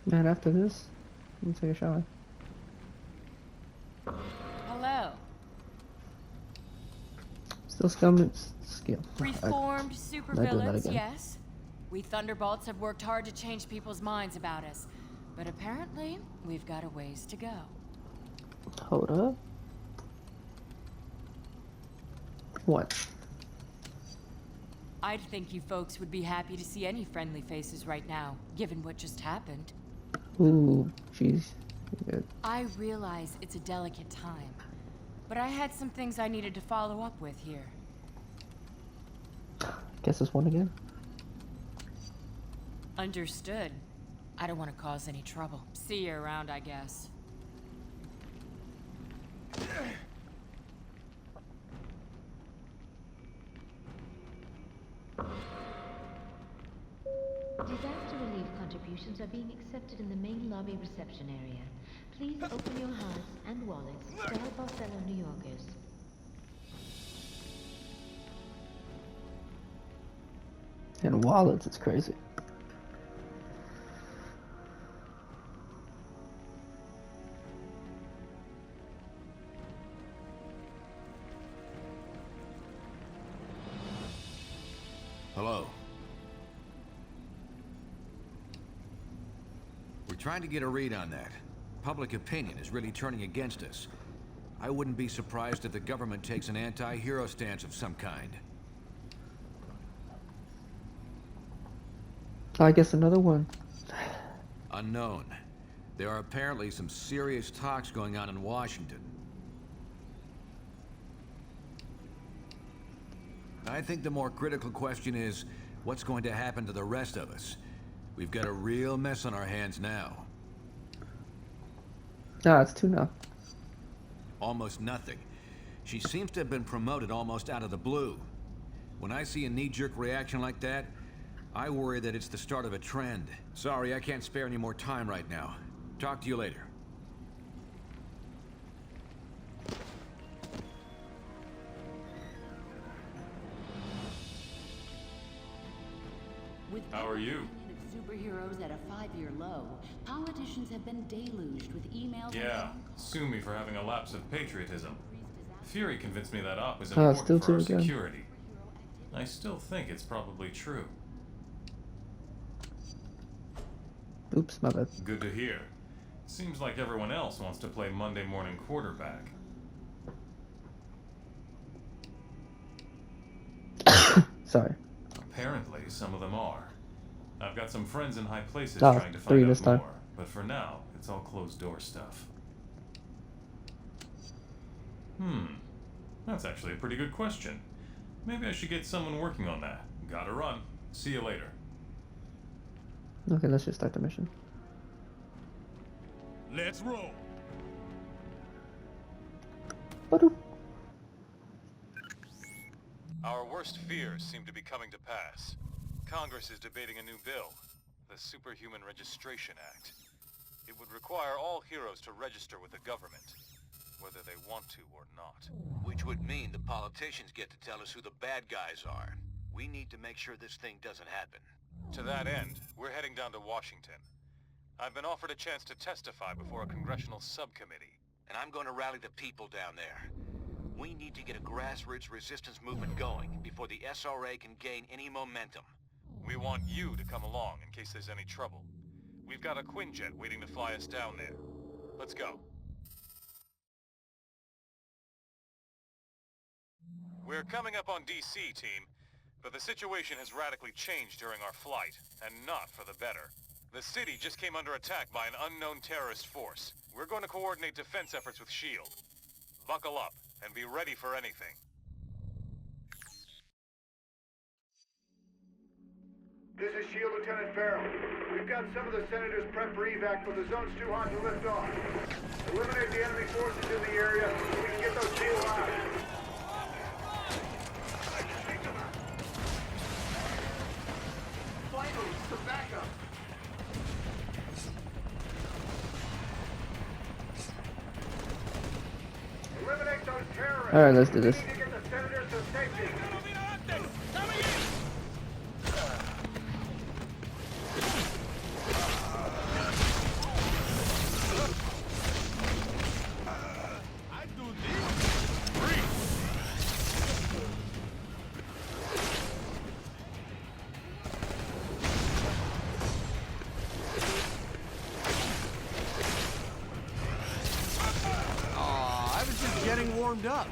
Man, after this, let me take a shower. Hello. Still skill. Reformed Not doing that supervillains, again. yes. We Thunderbolts have worked hard to change people's minds about us. But apparently, we've got a ways to go. Hold up. What? I'd think you folks would be happy to see any friendly faces right now, given what just happened. Ooh, jeez. Yeah. I realize it's a delicate time, but I had some things I needed to follow up with here. Guess this one again. Understood. I don't want to cause any trouble. See you around, I guess. Disaster relief contributions are being accepted in the main lobby reception area. Please open your hearts and wallets to help our fellow New Yorkers. And wallets, it's crazy. Hello. We're trying to get a read on that. Public opinion is really turning against us. I wouldn't be surprised if the government takes an anti-hero stance of some kind. I guess another one. Unknown. There are apparently some serious talks going on in Washington. I think the more critical question is, what's going to happen to the rest of us? We've got a real mess on our hands now. Nah, it's two now. Almost nothing. She seems to have been promoted almost out of the blue. When I see a knee-jerk reaction like that, I worry that it's the start of a trend. Sorry, I can't spare any more time right now. Talk to you later. How are you? Superheroes at a 5-year low. Politicians have been deluged with emails. Yeah, sue me for having a lapse of patriotism. Fury convinced me that op is Oh, important still for our two again. security. I still think it's probably true. Oops, my bad. Good to hear. Seems like everyone else wants to play Monday morning quarterback. Sorry. Apparently, some of them are. I've got some friends in high places Oh, trying to 3 find this out time. more, but for now, it's all closed door stuff. That's actually a pretty good question. Maybe I should get someone working on that. Gotta run. See you later. Okay, let's just start the mission. Let's roll. Ba-doop. Our worst fears seem to be coming to pass. Congress is debating a new bill, the Superhuman Registration Act. It would require all heroes to register with the government, whether they want to or not. Which would mean the politicians get to tell us who the bad guys are. We need to make sure this thing doesn't happen. To that end, we're heading down to Washington. I've been offered a chance to testify before a congressional subcommittee. And I'm going to rally the people down there. We need to get a grassroots resistance movement going before the SRA can gain any momentum. We want you to come along in case there's any trouble. We've got a Quinjet waiting to fly us down there. Let's go. We're coming up on DC, team, but the situation has radically changed during our flight, and not for the better. The city just came under attack by an unknown terrorist force. We're going to coordinate defense efforts with S.H.I.E.L.D. Buckle up and be ready for anything. This is S.H.I.E.L.D. Lieutenant Farrell. We've got some of the senators prepped for evac, but the zone's too hot to lift off. Eliminate the enemy forces in the area so we can get those S.H.I.E.L.D. out. Vitals for backup. Eliminate those terrorists. Alright, let's do this. We need to get the senators to safety. warmed up.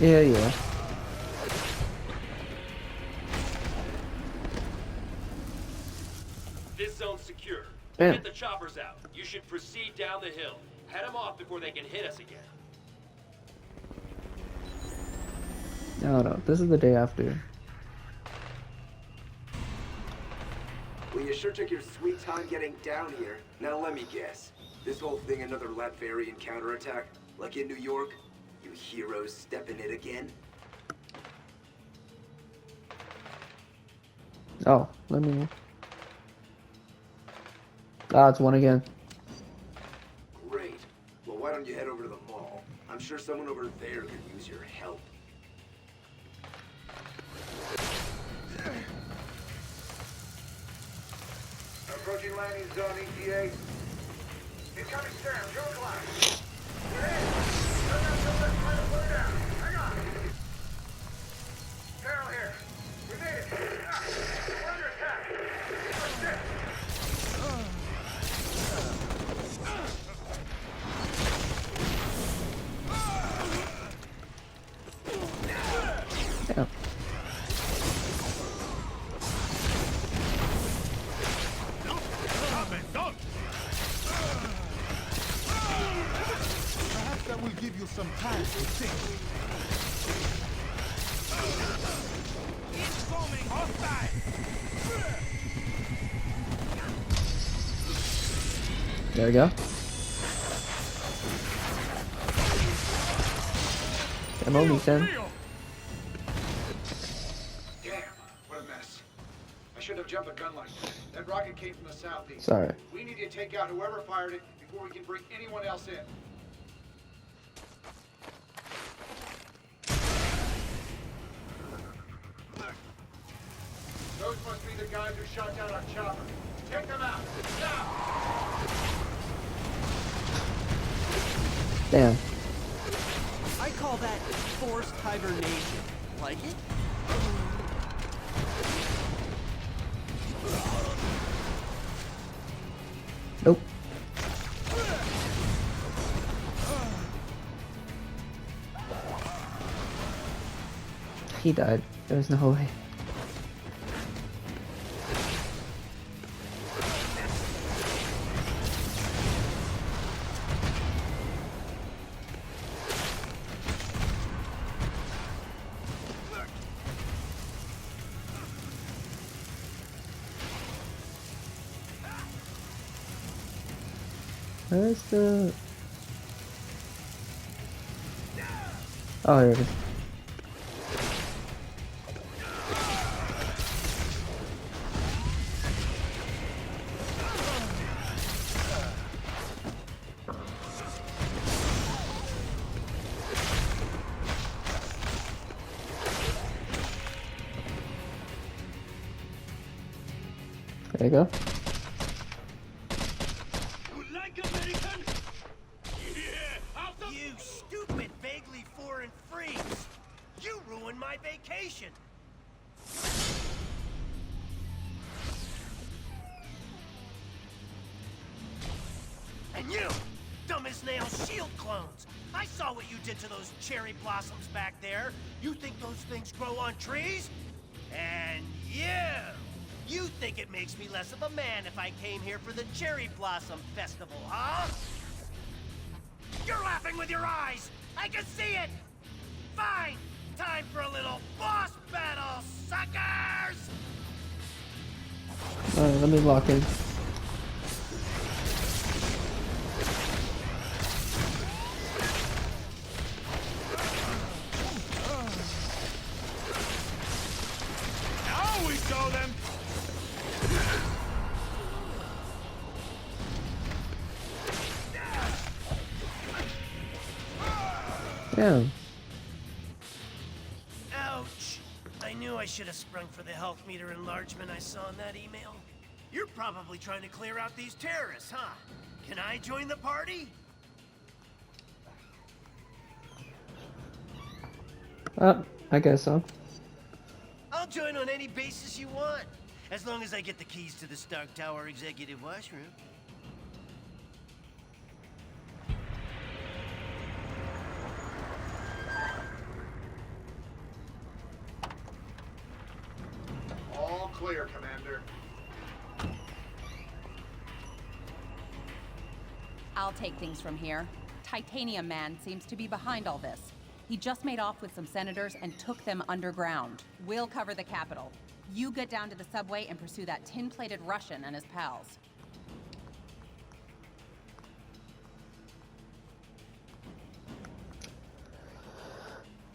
Yeah. This zone's secure. Bam. Get the choppers out. You should proceed down the hill. Head them off before they can hit us again. No, this is the day after. Well, you sure took your sweet time getting down here. Now let me guess. This whole thing another Latverian counterattack? Like in New York? You heroes stepping it again? Oh, let me... Ah, it's one again. Great. Well, why don't you head over to the mall? I'm sure someone over there could use your help. Approaching landing zone ETA. Incoming Sam, Joe Class. Hey! Turn that to left, try to slow down. Hang on. Carol here. We made it. We're under attack. What's this? Yeah. Perhaps that will give you some time to think. Incoming hostile! There we go. Come on, Ethan. Damn, what a mess. I shouldn't have jumped the gun like that. That rocket came from the southeast. Sorry. We need to take out whoever fired it before we can bring anyone else in. Those must be the guys who shot down our chopper. Take them out. Now! Damn. I call that forced hibernation. Like it? Nope. He died. There's no way. Where's the... Oh, here it is. There you go. You stupid, vaguely foreign freaks! You ruined my vacation! And you, dumb as nails shield clones! I saw what you did to those cherry blossoms back there. You think those things grow on trees? And you think it makes me less of a man if I came here for the Cherry Blossom Festival, huh? You're laughing with your eyes! I can see it! Fine! Time for a little boss battle, suckers! Alright, let me lock in. Now we show them! Damn. Ouch! I knew I should have sprung for the health meter enlargement I saw in that email. You're probably trying to clear out these terrorists, huh? Can I join the party? I guess so. I'll join on any basis you want, as long as I get the keys to the Stark Tower executive washroom. I'll take things from here. Titanium Man seems to be behind all this. He just made off with some senators and took them underground. We'll cover the Capitol. You get down to the subway and pursue that tin-plated Russian and his pals.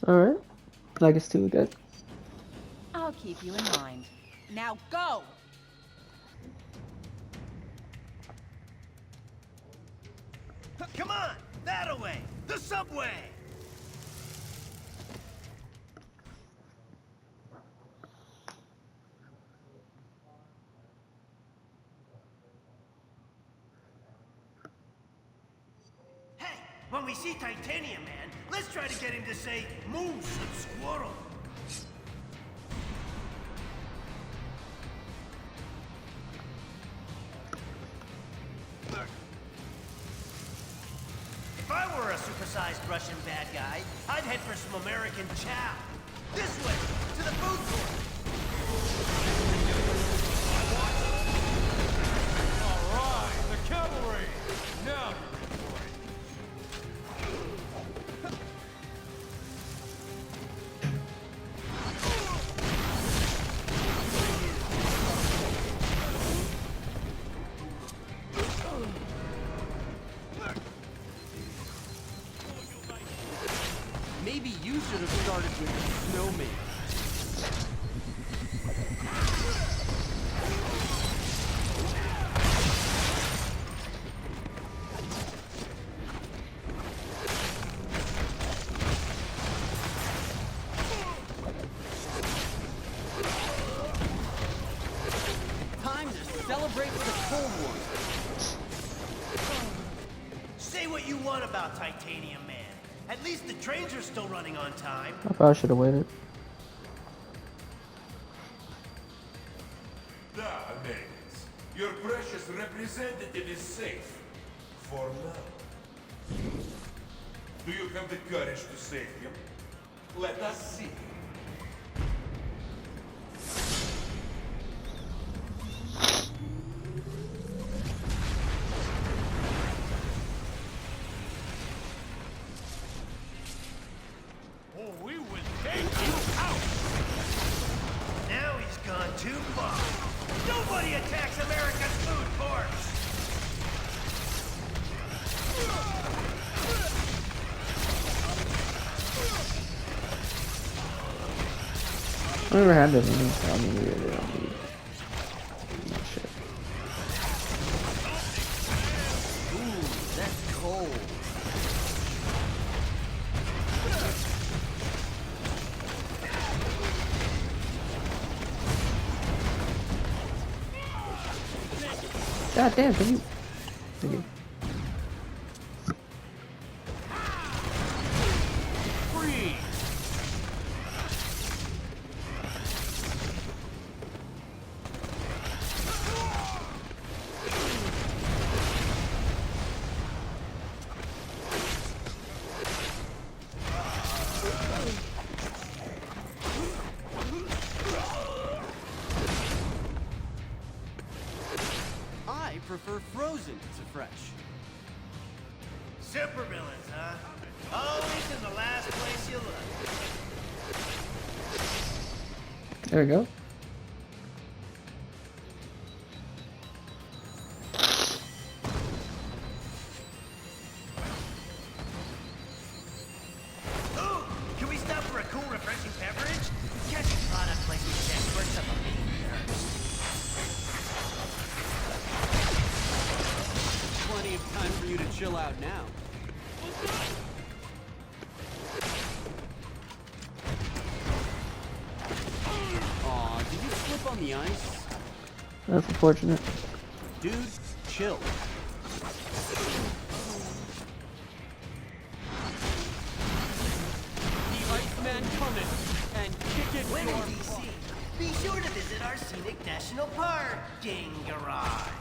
Alright. Flag is 2 again. I'll keep you in mind. Now go! Come on! That way! The subway! Hey! When we see Titanium Man, let's try to get him to say moose and squirrel. If I were a supersized Russian bad guy, I'd head for some American chow. This way, to the food court. All right, the cavalry. Now you're ready for it. Maybe you should have started with the snowman. Time to celebrate the Cold War. Say what you want about Titanium Man. At least the trains are still running on time. I probably should have waited. Americans, your precious representative is safe. For now. Do you have the courage to save him? Let us see. We will take you out. Now he's gone too far. Nobody attacks America's food force. I never had this one, so I mean, we really don't need shit. Ooh, that's cold. God damn, can you? Thank you. Free. I prefer frozen to fresh. Supervillains, huh? Always in the last place you look. There we go. Ooh, can we stop for a cool, refreshing beverage? Catching product placement checks works up a mean Plenty of time for you to chill out now. Aw, did you slip on the ice? That's unfortunate. Dude, chill. The Iceman coming and kick it When in your DC, be sure to visit our scenic national parking garage.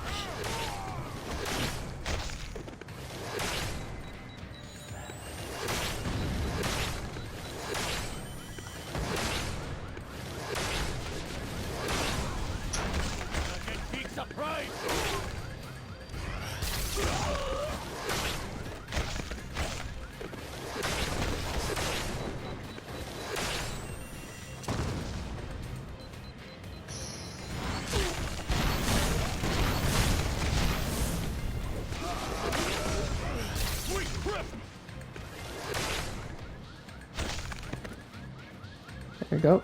Get big surprise. There you go.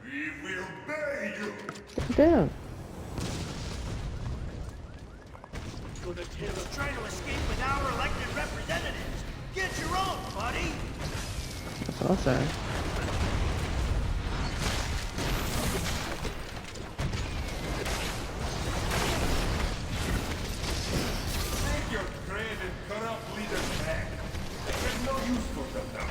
We will bury you. Get down. Trying to escape with our elected representatives. Get your own, buddy. That's what I'm saying. Take your dread and corrupt leaders back. There's no use for them now.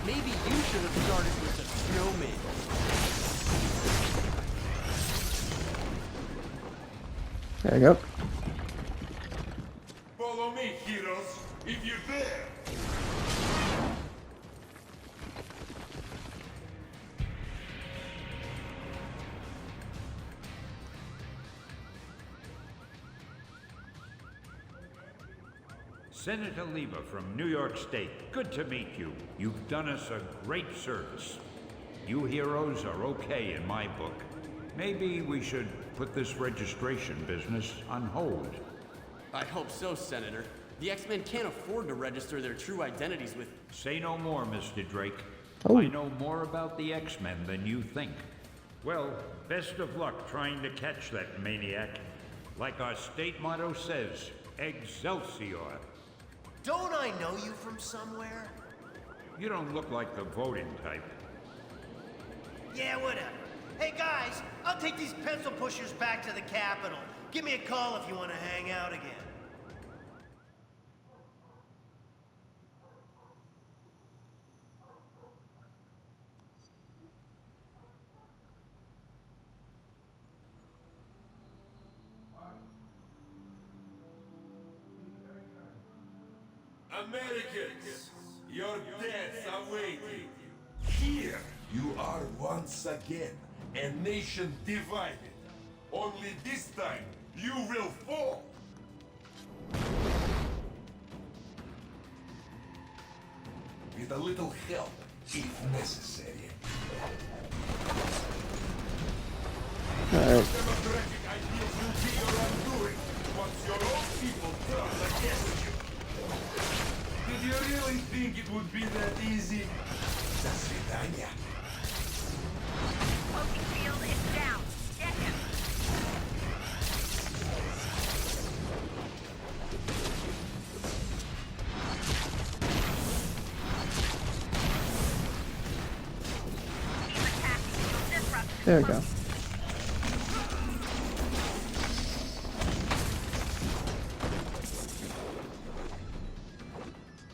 Maybe you should have started with the snowman. There you go. Follow me, heroes, if you dare. Senator Lever from New York State. Good to meet you. You've done us a great service. You heroes are okay in my book. Maybe we should put this registration business on hold. I hope so, Senator. The X-Men can't afford to register their true identities with... Say no more, Mr. Drake. Oh. I know more about the X-Men than you think. Well, best of luck trying to catch that maniac. Like our state motto says, Excelsior. Don't I know you from somewhere? You don't look like the voting type. Yeah, whatever. Hey guys, I'll take these pencil pushers back to the Capitol. Give me a call if you want to hang out again. Americans, your deaths are waiting. Here you are once again, a nation divided. Only this time, you will fall. With a little help, if necessary. Alright. Democratic ideals will be your undoing once your own people turn against you. Did you really think it would be that easy? До свидания. Smoking field is down. Get him. He's attacking. You'll disrupt his There we go.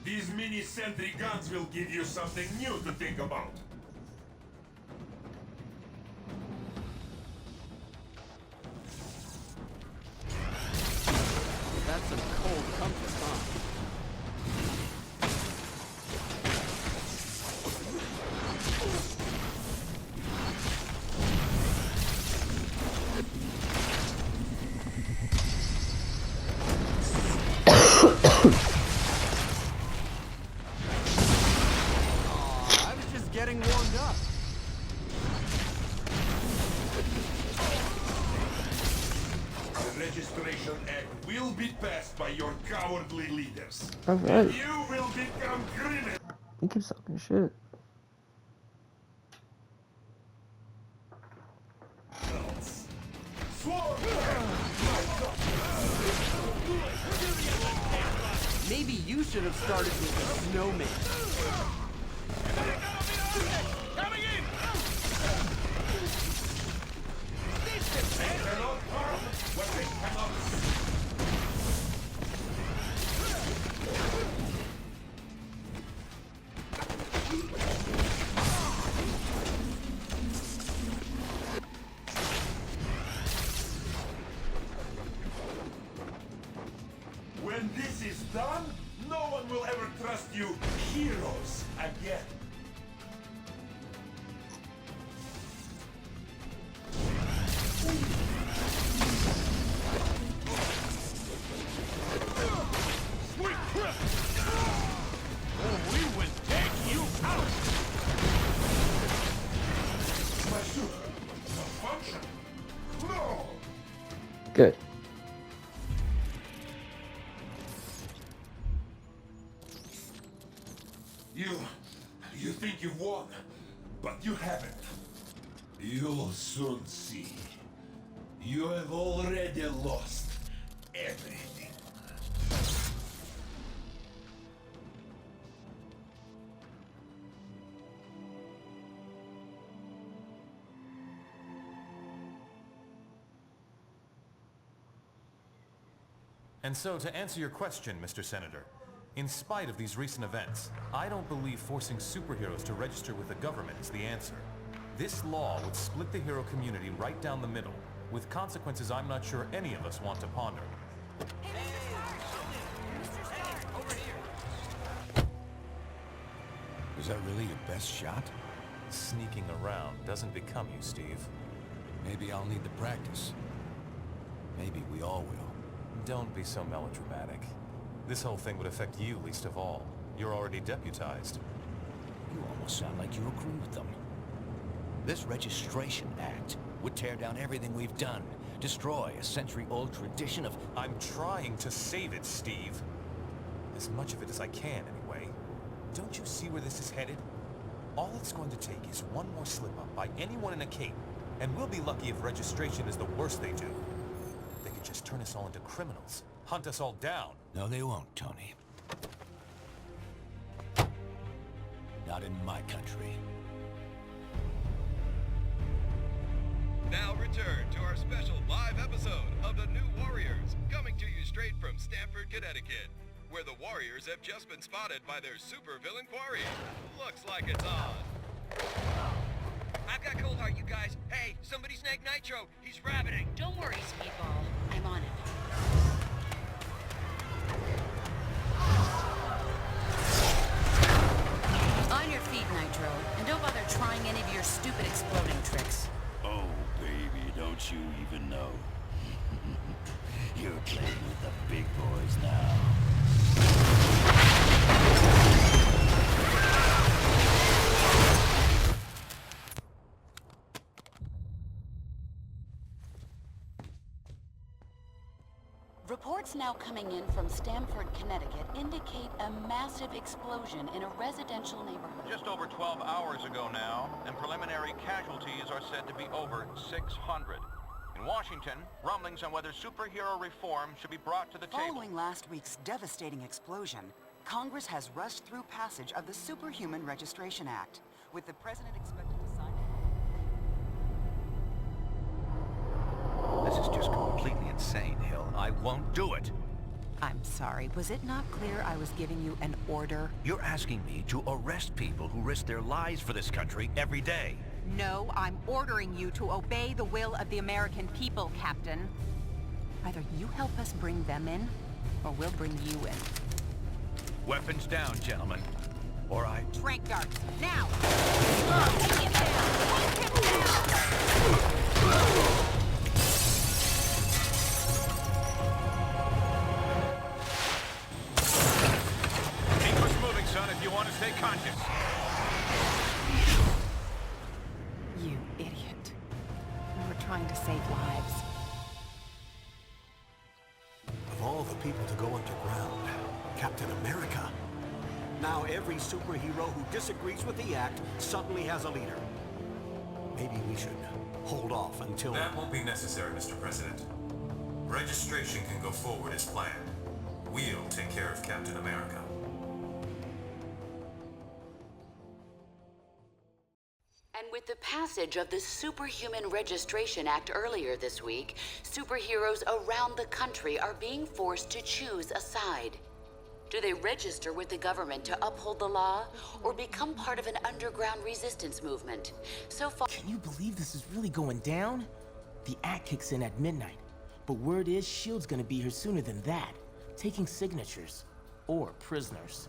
These mini-sentry guns will give you something new to think about. That's some cold comfort, huh? I was just getting warmed up. The Registration Act will be passed by your cowardly leaders. Alright. And you will become criminals. He keeps talking shit. Maybe you should have started with the snowman. Coming in! They cannot harm what they cannot When this is done, no one will ever trust you heroes again. Sweet grip! Good. You think you've won, but you haven't. You'll soon see. You have already lost everything. And so, to answer your question, Mr. Senator, in spite of these recent events, I don't believe forcing superheroes to register with the government is the answer. This law would split the hero community right down the middle, with consequences I'm not sure any of us want to ponder. Was that really your best shot? Sneaking around doesn't become you, Steve. Maybe I'll need the practice. Maybe we all will. Don't be so melodramatic. This whole thing would affect you least of all. You're already deputized. You almost sound like you agree with them. This Registration Act would tear down everything we've done, destroy a century-old tradition of... I'm trying to save it, Steve. As much of it as I can, anyway. Don't you see where this is headed? All it's going to take is one more slip-up by anyone in a cape, and we'll be lucky if registration is the worst they do. They could just turn us all into criminals, hunt us all down. No, they won't, Tony. Not in my country. Now return to our special live episode of The New Warriors, coming to you straight from Stamford, Connecticut, where the Warriors have just been spotted by their supervillain quarry. Looks like it's on. I've got cold heart, you guys. Hey, somebody snag Nitro. He's rabbiting. Don't worry, Speedball. I'm on it. On your feet, Nitro. And don't bother trying any of your stupid exploding tricks. Oh, baby, don't you even know? You're playing with the big boys now. Reports now coming in from Stamford, Connecticut indicate a massive explosion in a residential neighborhood. Just over 12 hours ago now, and preliminary casualties are said to be over 600. In Washington, rumblings on whether superhero reform should be brought to the table. Following last week's devastating explosion, Congress has rushed through passage of the Superhuman Registration Act, with the president expected to sign it. This is just completely insane, Hill. I won't do it. I'm sorry, was it not clear I was giving you an order? You're asking me to arrest people who risk their lives for this country every day. No, I'm ordering you to obey the will of the American people, Captain. Either you help us bring them in, or we'll bring you in. Weapons down, gentlemen. Or I... Trank darts, now! Take him down! Take him down! Keep us moving, son, if you want to stay conscious. You idiot. We were trying to save lives. Of all the people to go underground, Captain America. Now every superhero who disagrees with the act suddenly has a leader. Maybe we should hold off until... That won't be necessary, Mr. President. Registration can go forward as planned. We'll take care of Captain America. And with the passage of the Superhuman Registration Act earlier this week, superheroes around the country are being forced to choose a side. Do they register with the government to uphold the law, or become part of an underground resistance movement? So far... Can you believe this is really going down? The act kicks in at midnight, but word is S.H.I.E.L.D's gonna be here sooner than that, taking signatures. Or prisoners.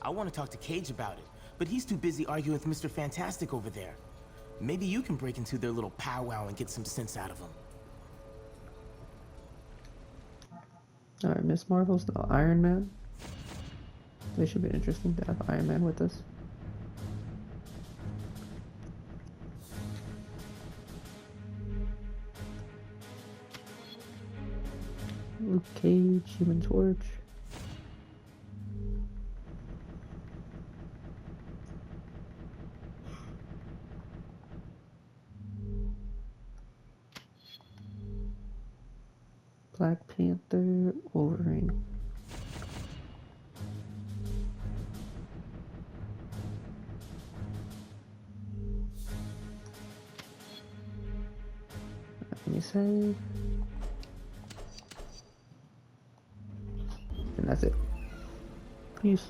I want to talk to Cage about it, but he's too busy arguing with Mr. Fantastic over there. Maybe you can break into their little powwow and get some sense out of them. Alright, Miss Marvel's the Iron Man. This should be interesting to have Iron Man with us. Luke Cage, Human Torch. Black Panther, Wolverine. Let me save. And that's it. Peace.